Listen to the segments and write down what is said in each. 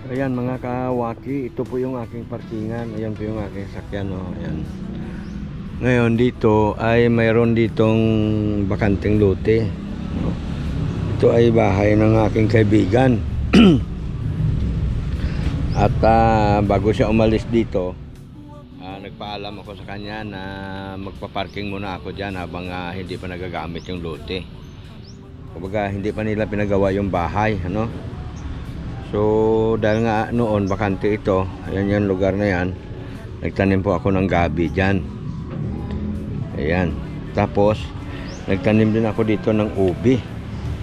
Ayan mga kawaki, ito po yung aking parkingan. Ayan po yung aking sakyan, oh. Ayan. Ngayon dito ay mayroon ditong bakanteng lote, no? Ito ay bahay ng aking kaibigan. At bago siya umalis dito, nagpaalam ako sa kanya na magpa-parking muna ako dyan habang hindi pa nagagamit yung lote. Kumbaga hindi pa nila pinagawa yung bahay, ano? So dahil nga noon bakante ito, ayan yung lugar na yan, nagtanim po ako ng gabi dyan. Ayan. Tapos nagtanim din ako dito ng ubi.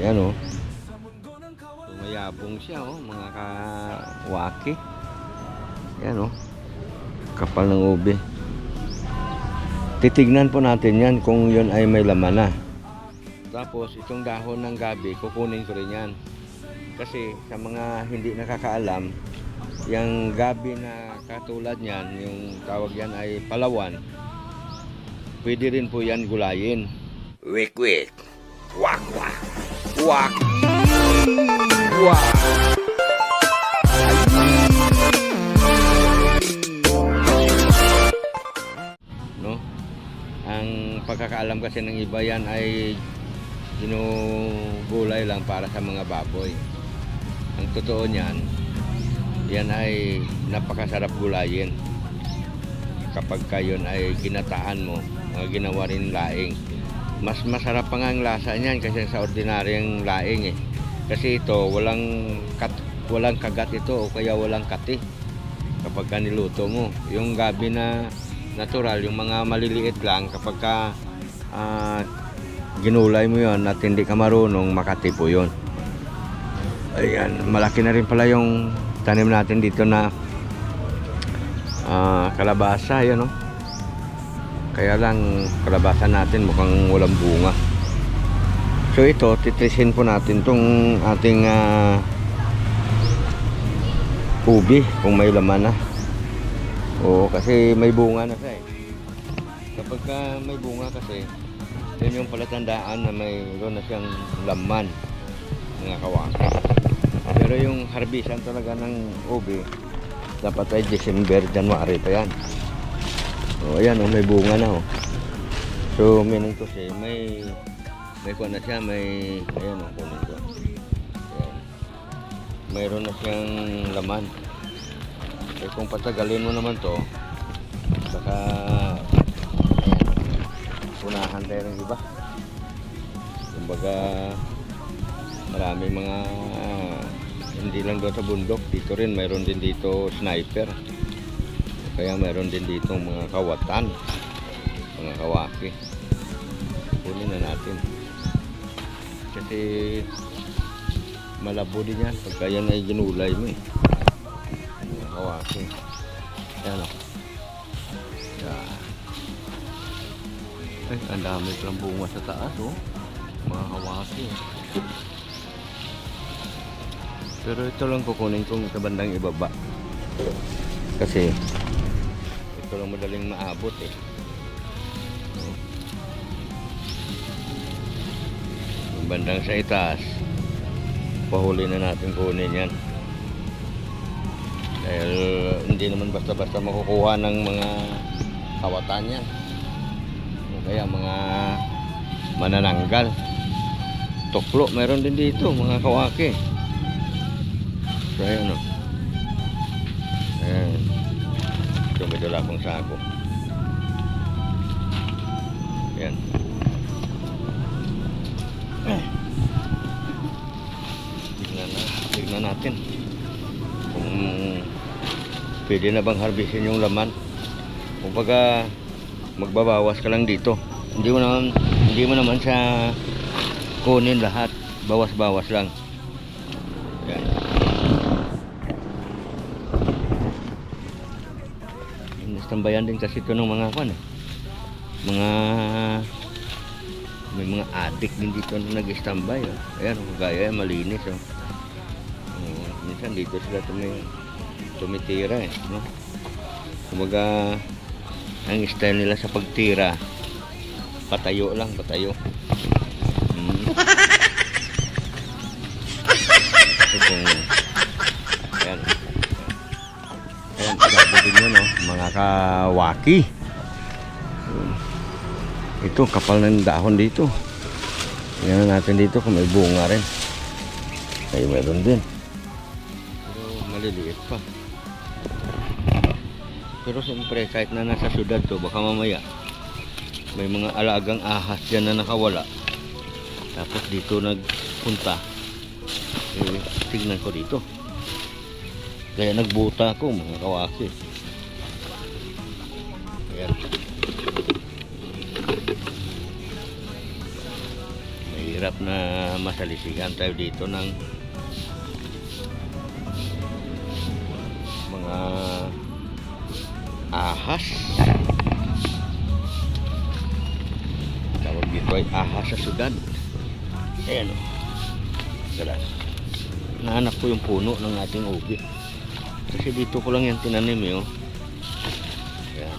Ayan, oh. So mayabong siya, oh, mga kawaki. Ayan, oh. Kapal ng ubi. Titignan po natin yan kung yun ay may laman na. Tapos itong dahon ng gabi kukunin ko rin yan. Kasi sa mga hindi nakakaalam, yung gabi na katulad niyan, yung tawag yan ay palawan, pwede rin po yan gulayin. Wik wik. Wak wak. Wak. Wak. No? Ang pagkakaalam kasi ng iba yan ay ginugulay lang para sa mga baboy. Ang totoo niyan, yan ay napakasarap gulayin. Kapag kayon ay ginataan mo, ginawa rin laing. Mas masarap pa nga ang lasa niyan kasi sa ordinaryong laing, eh. Kasi ito, walang kagat ito o kaya walang kati. Kapag niluto mo, yung gabi na natural, yung mga maliliit lang, kapag ginulay mo yon at hindi ka marunong, makati po yun. Ayan, malaki na rin pala yung tanim natin dito na kalabasa, yan, oh. Kaya lang kalabasa natin mukhang walang bunga. So ito, titrisin po natin tong ating ubi kung may laman na. Oo, kasi may bunga na siya, eh. Kapag may bunga kasi, yun yung palatandaan na mayroon na siyang laman, mga kawaki. Pero yung harbisan talaga ng ubi, dapat ay December, January pa yan. O ayan, may bunga na, oh. So meaning to say, may kuha na siya, ayan, kunin ko. Ayan. Mayroon na siyang laman. So kung patagalin mo naman to, baka unahan tayo ng iba. Kumbaga marami mga hindi lang doon sa bundok, dito rin mayroon din dito sniper, kaya mayroon din dito mga kawatan, mga kawaki. Kunin na natin kasi malabo din yan pagka yan ay ginulay mo, eh. Mga kawaki, yan, oh. Yan. Ay, ang dami palang bunga sa taas, oh. Mga kawaki. Pero ito lang kukunin kong sa bandang ibaba. Kasi ito lang madaling maabot, eh. Yung bandang sa itaas, pahuli na natin kunin yan. Dahil hindi naman basta-basta makukuha ng mga kawatan yan. Kaya mga manananggal, tuklo meron din dito, mga kawaki. So ayan, oh. Ayan, ito may dala akong sako. Ayan. Tignan natin kung pwede na bang harbisin yung laman. Kumbaga magbabawas ka lang dito. Hindi mo naman sa kunin lahat. Bawas-bawas lang. Yan. Tambayan din kasi ito ng mga kwan, eh. May mga adik din dito na nag-standby, oh. Ayan, gaya malinis, oh. Minsan dito sila tumitira, eh, no? Kumbaga ang style nila sa pagtira, patayo lang, patayo. Ito, ayan. nakakawaki. Ito, kapal ng dahon dito. Tingnan natin dito kung may bunga rin. Ay, meron din. Pero maliliit pa. Pero siyempre, kahit na nasa syudad to, baka mamaya may mga alagang ahas dyan na nakawala. Tapos dito nagpunta. Eh, tignan ko dito. Kaya nagbuta ako, mga kawaki. Ayan. Mahirap na masalisigan tayo dito ng mga ahas. Tawag dito ay ahas sa syudad. Ayan o. Galas. Nahanap ko yung puno ng ating ubi. Kasi dito ko lang yan tinanim eh. Oh. Ayan.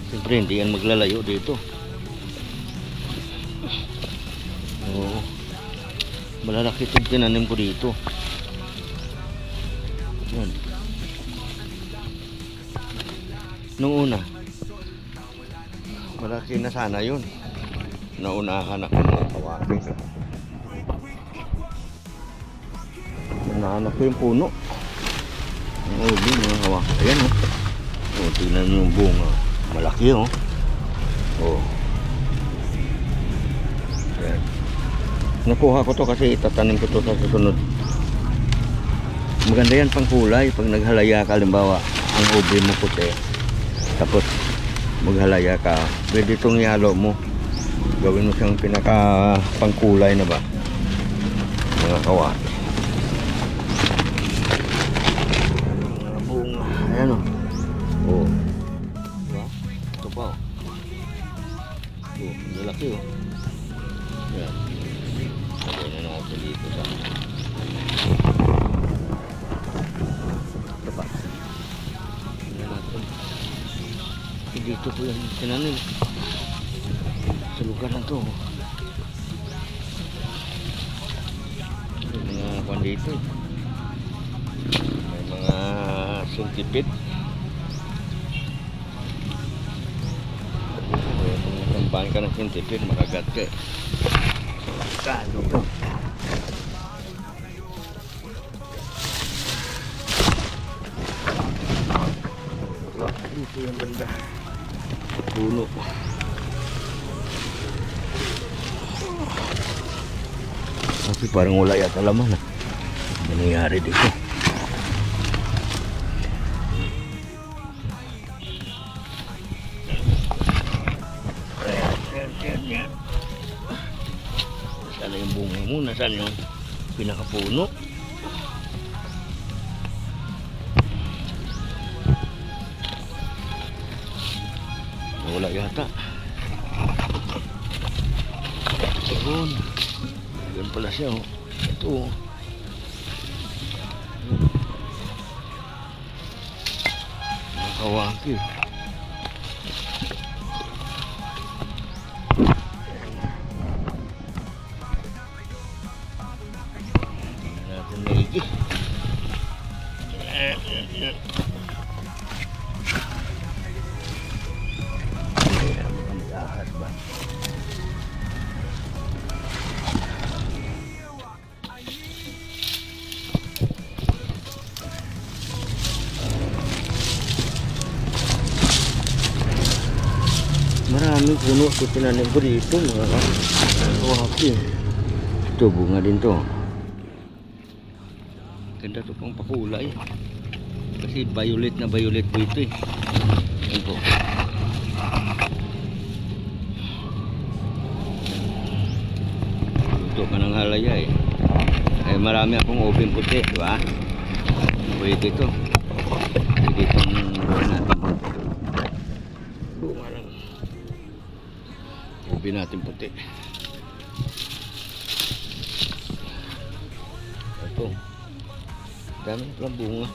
Siyempre hindi yan maglalayo dito. Oo. Malalaki itong tinanim ko dito. Ayan. Nung una, malaki na sana yun. Naunahan ako ng kawaki. Nahanap ko yung puno. Ang ubi, mga kawaki. Ayan o. Oh, tignan nyo yung bunga. Malaki o. Oh. Ayan. Nakuha ko to kasi itatanim ko to sa susunod. Maganda yan pang kulay. Pag naghalaya ka, halimbawa, ang ubi mo puti. Tapos maghalaya ka. Pwede itong ihalo mo. Gawin mo siyang pinaka pangkulay na ba, mga kawaki. Mga bunga. Ayan o. Oh. Diba? Ito pa o. Oh, malaki o. Ayan. Lagyan na natin dito sa ito pa. Lagyan natin. Dito po yung tinanim sa lugar na to. May mga kwan dito. May mga sintipid. Kung nasambahan ka ng sintipid, makagat ka eh. Kano to? Dito yung banda. Puno. Kasi parang wala yata laman ah. Ano nangyari dito? Ayan. Saan yung bunga mo? Nasaan yung pinakapuno? Wala yata. Ayun. Ayun pala siya oh. Ito oh. Nakawaki. Tingnan natin maigi. Maraming puno ito tinanim ko dito mga kawaki. Ito bunga din to. Ganda to pang pakulay. Kasi violet na violet po ito eh. Ito. Ito ka ng halaya eh. Ay marami akong ubing puti, di ba? Pwede ito. Pwede itong buwan natin. Bunga lang. Ubi natin puti. Ito. Dami palang bunga.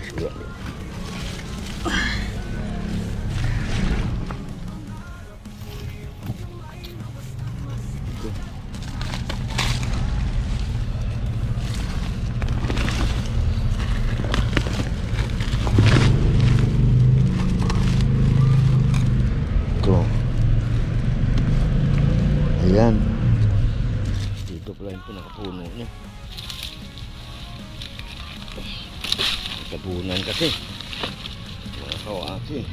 Ito. Yan po nakapuno niya. Kabunan kasi. Mga kawaki.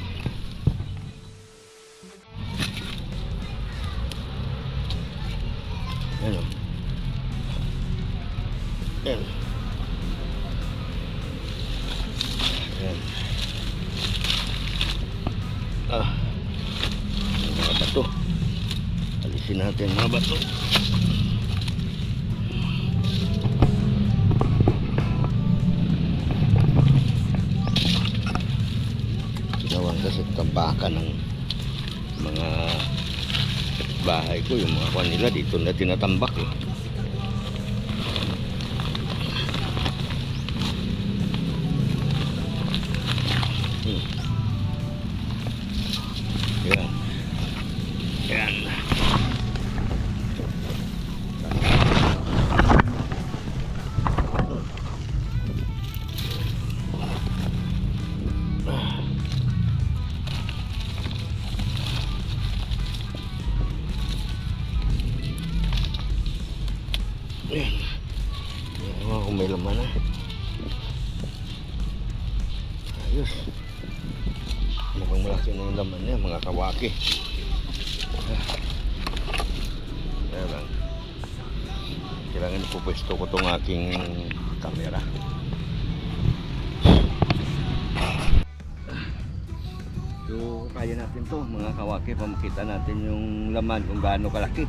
Yan o. Yan. Yan. Mga bato. Alisin natin mga bato. Ginawan kasi tambakan ng mga bahay ko. Yung mga kwan nila dito na tinatambak eh. Yan. Yan. Yan. Yan kung may laman na. Ayos. Mukhang malaki na yung laman niya, mga kawaki. Kaya lang. Kailangan ipupwesto ko itong aking camera. So, kaya natin to mga kawaki, pamakita natin yung laman kung gaano kalaki.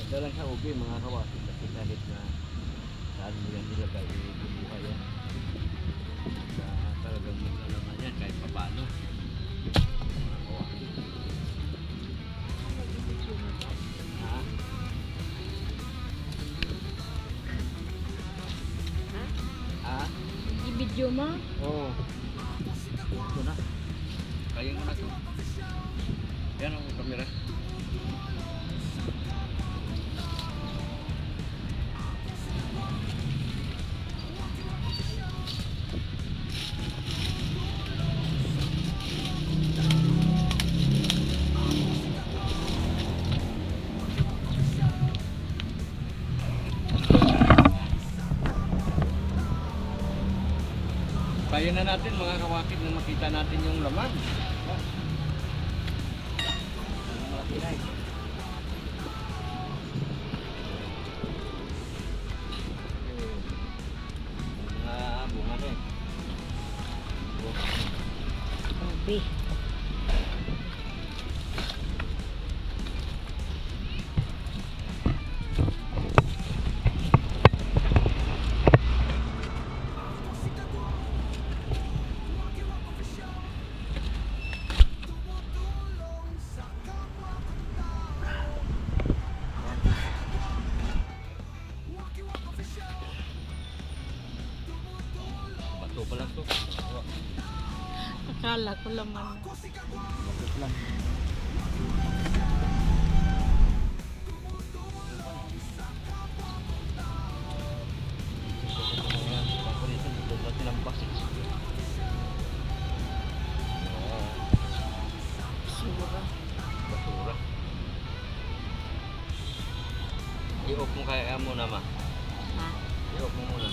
Dalang sa ubi mga kawaki kasi kahit na saan mo yan nilagay bubuhay yan na talagang maglalaman yan kahit pa paano mga kawaki. I-video mo? Oo. Ito na. Kaya mo na ito. Yan ang kamera. Kaya na natin mga kawakit na makita natin yung laman. Malaki na eh. Bunga na eh. Ubi. Bato pa lang to. Akala ko laman. Bato pa lang. Sura. Basura. I-off mo kaya mo na ma. Ha? I-off mo muna.